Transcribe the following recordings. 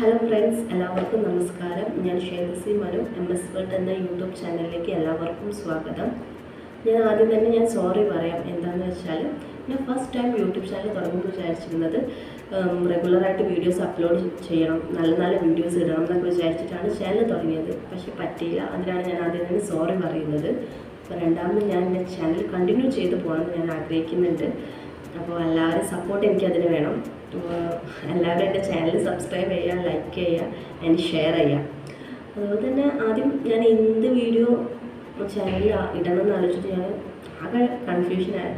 Hello friends, എല്ലാവർക്കും നമസ്കാരം. ഞാൻ ഷേതസി മനു, MS വേൾഡ് എന്ന യൂട്യൂബ് ചാനലിലേക്ക് എല്ലാവർക്കും സ്വാഗതം. ഞാൻ സോറി പറയാം. എന്താണെന്ന് വെച്ചാൽ ഞാൻ ഫസ്റ്റ് ടൈം യൂട്യൂബ് ചാനൽ തുടങ്ങുമ്പോൾ വിചാരിച്ചിരുന്നത് റെഗുലറായിട്ട് വീഡിയോസ് അപ്ലോഡ് ചെയ്യണം, നല്ല നല്ല വീഡിയോസ് ഇടണം എന്നൊക്കെ വിചാരിച്ചിട്ടാണ് ചാനൽ തുടങ്ങിയത്. പക്ഷെ പറ്റിയില്ല. അതിനാണ് ഞാൻ ആദ്യം തന്നെ സോറി പറയുന്നത്. അപ്പോൾ രണ്ടാമത് ഞാൻ എൻ്റെ ചാനൽ കണ്ടിന്യൂ ചെയ്ത് പോകണമെന്ന് ഞാൻ ആഗ്രഹിക്കുന്നുണ്ട്. അപ്പോൾ എല്ലാവരും സപ്പോർട്ട് എനിക്കതിന് വേണം. എല്ലാവരും എൻ്റെ ചാനൽ സബ്സ്ക്രൈബ് ചെയ്യുക, ലൈക്ക് ചെയ്യുക ആൻഡ് ഷെയർ ചെയ്യുക. അതുപോലെ തന്നെ ആദ്യം ഞാൻ എന്ത് വീഡിയോ ചാനലിൽ ഇടണം എന്ന് ആലോചിച്ചിട്ട് ഞാൻ ആകെ കൺഫ്യൂഷനായി.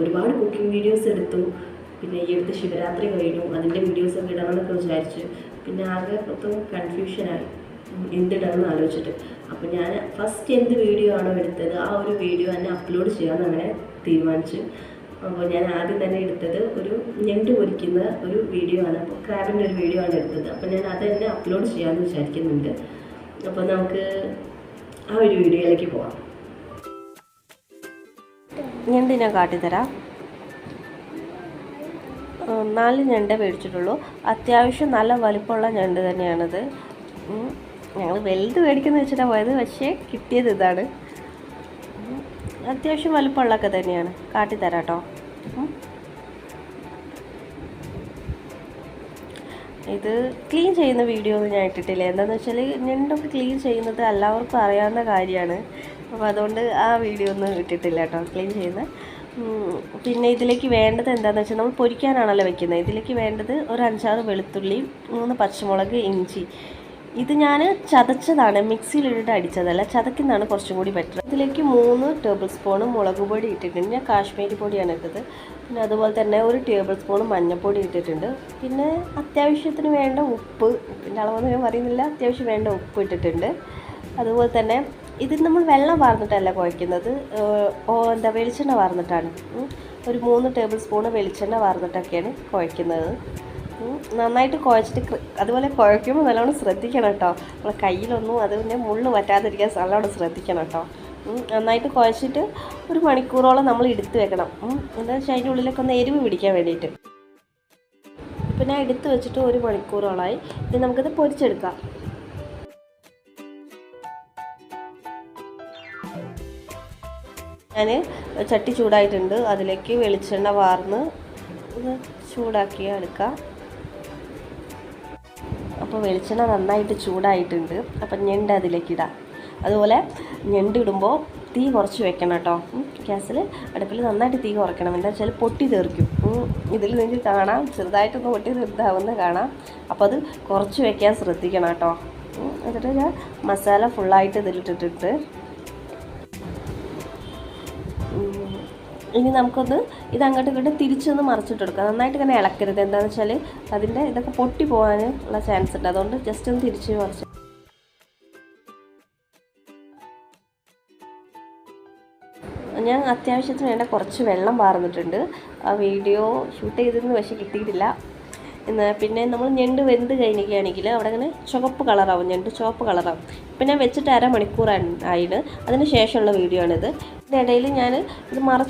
ഒരുപാട് കുക്കിംഗ് വീഡിയോസ് എടുത്തു. പിന്നെ ഈ അടുത്ത് ശിവരാത്രി കഴിഞ്ഞു, അതിൻ്റെ വീഡിയോസൊക്കെ ഇടണമെന്നൊക്കെ വിചാരിച്ചു. പിന്നെ ആകെ മൊത്തം കൺഫ്യൂഷനായി എന്തിടണം എന്ന് ആലോചിച്ചിട്ട്. അപ്പോൾ ഞാൻ ഫസ്റ്റ് എന്ത് വീഡിയോ ആണോ എടുത്തത് ആ ഒരു വീഡിയോ തന്നെ അപ്ലോഡ് ചെയ്യാമെന്ന് അങ്ങനെ തീരുമാനിച്ചു. അപ്പോൾ ഞാൻ ആദ്യം തന്നെ എടുത്തത് ഒരു ഞണ്ട് പൊരിക്കുന്ന ഒരു വീഡിയോ ആണ്. അപ്പോൾ ക്രാബിൻ്റെ ഒരു വീഡിയോ ആണ് എടുത്തത്. അപ്പോൾ ഞാൻ അത് തന്നെ അപ്ലോഡ് ചെയ്യാമെന്ന് വിചാരിക്കുന്നുണ്ട്. അപ്പോൾ നമുക്ക് ആ ഒരു വീഡിയോയിലേക്ക് പോകാം. ഞണ്ട് ഞാൻ കാട്ടിത്തരാം. 4 ഞണ്ടേ മേടിച്ചിട്ടുള്ളൂ. അത്യാവശ്യം നല്ല വലിപ്പമുള്ള ഞണ്ട് തന്നെയാണിത്. ഞങ്ങൾ വലുത് മേടിക്കുന്ന വെച്ചിട്ടാണ് പോയത്, പക്ഷേ കിട്ടിയത് ഇതാണ്. അത്യാവശ്യം വലിപ്പമുള്ളതൊക്കെ തന്നെയാണ്. കാട്ടിത്തരാം കേട്ടോ. ഇത് ക്ലീൻ ചെയ്യുന്ന വീഡിയോ ഒന്നും ഞാൻ ഇട്ടിട്ടില്ല. എന്താണെന്ന് വെച്ചാൽ ഞണ്ടൊക്കെ ക്ലീൻ ചെയ്യുന്നത് എല്ലാവർക്കും അറിയാവുന്ന കാര്യമാണ്. അപ്പോൾ അതുകൊണ്ട് ആ വീഡിയോ ഒന്നും ഇട്ടിട്ടില്ല കേട്ടോ, ക്ലീൻ ചെയ്യുന്ന. പിന്നെ ഇതിലേക്ക് വേണ്ടത് എന്താണെന്ന് വെച്ചാൽ നമ്മൾ പൊരിക്കാനാണല്ലോ വെക്കുന്നത്. ഇതിലേക്ക് വേണ്ടത് ഒരു 5-6 വെളുത്തുള്ളി, 3 പച്ചമുളക്, ഇഞ്ചി. ഇത് ഞാൻ ചതച്ചതാണ്, മിക്സിയിലിട്ടിട്ട് അടിച്ചതല്ല. ചതക്കുന്നതാണ് കുറച്ചും കൂടി ബെറ്റർ. ഇതിലേക്ക് 3 ടേബിൾ സ്പൂൺ മുളക് പൊടി ഇട്ടിട്ടുണ്ട്. ഞാൻ കാശ്മീരി പൊടിയാണ് ഇട്ടത്. പിന്നെ അതുപോലെ തന്നെ 1 ടേബിൾ സ്പൂൺ മഞ്ഞൾപ്പൊടി ഇട്ടിട്ടുണ്ട്. പിന്നെ അത്യാവശ്യത്തിന് വേണ്ട ഉപ്പ്, പിന്നെ അളവൊന്നും ഞാൻ പറയുന്നില്ല, അത്യാവശ്യം വേണ്ട ഉപ്പ് ഇട്ടിട്ടുണ്ട്. അതുപോലെ തന്നെ ഇത് നമ്മൾ വെള്ളം വാർന്നിട്ടല്ല കുഴയ്ക്കുന്നത്, വെളിച്ചെണ്ണ വാർന്നിട്ടാണ്. ഒരു 3 ടേബിൾ സ്പൂൺ വെളിച്ചെണ്ണ വാർന്നിട്ടൊക്കെയാണ് കുഴയ്ക്കുന്നത്. നന്നായിട്ട് കുഴച്ചിട്ട്, അതുപോലെ കുഴയ്ക്കുമ്പോൾ നല്ലോണം ശ്രദ്ധിക്കണം കേട്ടോ. നമ്മളെ കയ്യിലൊന്നും അതിൻ്റെ മുള്ള് പറ്റാതിരിക്കാൻ നല്ലോണം ശ്രദ്ധിക്കണം കേട്ടോ. നന്നായിട്ട് കുഴച്ചിട്ട് 1 മണിക്കൂറോളം നമ്മൾ എടുത്ത് വെക്കണം. എന്താണെന്ന് വെച്ചാൽ അതിൻ്റെ ഉള്ളിലൊക്കെ ഒന്ന് എരിവ് പിടിക്കാൻ വേണ്ടിയിട്ട്. ഇപ്പം ഞാൻ എടുത്ത് വെച്ചിട്ട് 1 മണിക്കൂറോളമായി. ഇത് നമുക്കിത് പൊരിച്ചെടുക്കാം. ഞാൻ ചട്ടി ചൂടായിട്ടുണ്ട്, അതിലേക്ക് വെളിച്ചെണ്ണ വാർന്ന് ഇത് ചൂടാക്കി എടുക്കാം. അപ്പോൾ വെളിച്ചെണ്ണ നന്നായിട്ട് ചൂടായിട്ടുണ്ട്. അപ്പം ഞണ്ട് അതിലേക്ക് ഇടാം. അതുപോലെ ഞണ്ട് ഇടുമ്പോൾ തീ കുറച്ച് വെക്കണം കേട്ടോ. ഗ്യാസിൽ അടുപ്പിൽ നന്നായിട്ട് തീ കുറയ്ക്കണം. എന്താ വെച്ചാൽ പൊട്ടി തെറിക്കും. ഇതിൽ നിങ്ങൾക്ക് കാണാം, ചെറുതായിട്ടൊന്ന് പൊട്ടി തെറിതാവുന്ന കാണാം. അപ്പോൾ അത് കുറച്ച് വെക്കാൻ ശ്രദ്ധിക്കണം കേട്ടോ. എന്നിട്ട് ഞാൻ മസാല ഫുള്ളായിട്ട് ഇതിലിട്ടിട്ടുണ്ട്. ഇനി നമുക്കൊന്ന് ഇത് അങ്ങോട്ട് ഇങ്ങോട്ട് തിരിച്ചൊന്ന് മറിച്ചിട്ടെടുക്കാം. നന്നായിട്ട് ഇങ്ങനെ ഇളക്കരുത്. എന്താണെന്ന് വെച്ചാൽ അതിൻ്റെ ഇതൊക്കെ പൊട്ടി പോകാൻ ഉള്ള ചാൻസ് ഉണ്ട്. അതുകൊണ്ട് ജസ്റ്റ് ഒന്ന് തിരിച്ച് മറിച്ച്. ഞാൻ അത്യാവശ്യത്തിന് വേണ്ട കുറച്ച് വെള്ളം വാർന്നിട്ടുണ്ട്. ആ വീഡിയോ ഷൂട്ട് ചെയ്തിരുന്നു, പക്ഷേ കിട്ടിയിട്ടില്ല. പിന്നെ നമ്മൾ ഞണ്ട് വെന്ത് കഴിഞ്ഞിരിക്കുകയാണെങ്കിൽ അവിടെ ഇങ്ങനെ ചുവപ്പ് കളറാവും, ഞണ്ട് ചുവപ്പ് കളറാവും. ഇപ്പം ഞാൻ വെച്ചിട്ട് 1/2 മണിക്കൂർ ആയിട്ട് അതിന് ശേഷമുള്ള വീഡിയോ ആണിത്. ഇതിൻ്റെ ഇടയിൽ ഞാൻ ഇത് മറിച്ച്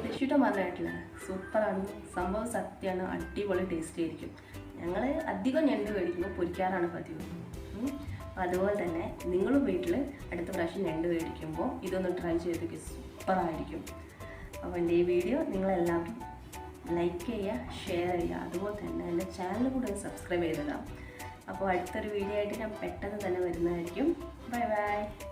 രക്ഷിട്ടോ മാത്രമായിട്ടില്ല, സൂപ്പറാണ് സംഭവം, സത്യമാണ്, അടിപൊളി ടേസ്റ്റ് ആയിരിക്കും. ഞങ്ങൾ അധികം ഞണ്ട് മേടിക്കുമ്പോൾ പൊരിക്കാറാണ് പതിവ്. അതുപോലെ തന്നെ നിങ്ങളും വീട്ടിൽ അടുത്ത പ്രാവശ്യം ഞണ്ട് മേടിക്കുമ്പോൾ ഇതൊന്ന് ട്രൈ ചെയ്തൊക്കെ സൂപ്പറായിരിക്കും. അപ്പോൾ എൻ്റെ ഈ വീഡിയോ നിങ്ങളെല്ലാവരും ലൈക്ക് ചെയ്യുക, ഷെയർ ചെയ്യുക. അതുപോലെ തന്നെ എൻ്റെ ചാനൽ കൂടെ സബ്സ്ക്രൈബ് ചെയ്തിടാം. അപ്പോൾ അടുത്തൊരു വീഡിയോ ആയിട്ട് ഞാൻ പെട്ടെന്ന് തന്നെ വരുന്നതായിരിക്കും. Bye bye.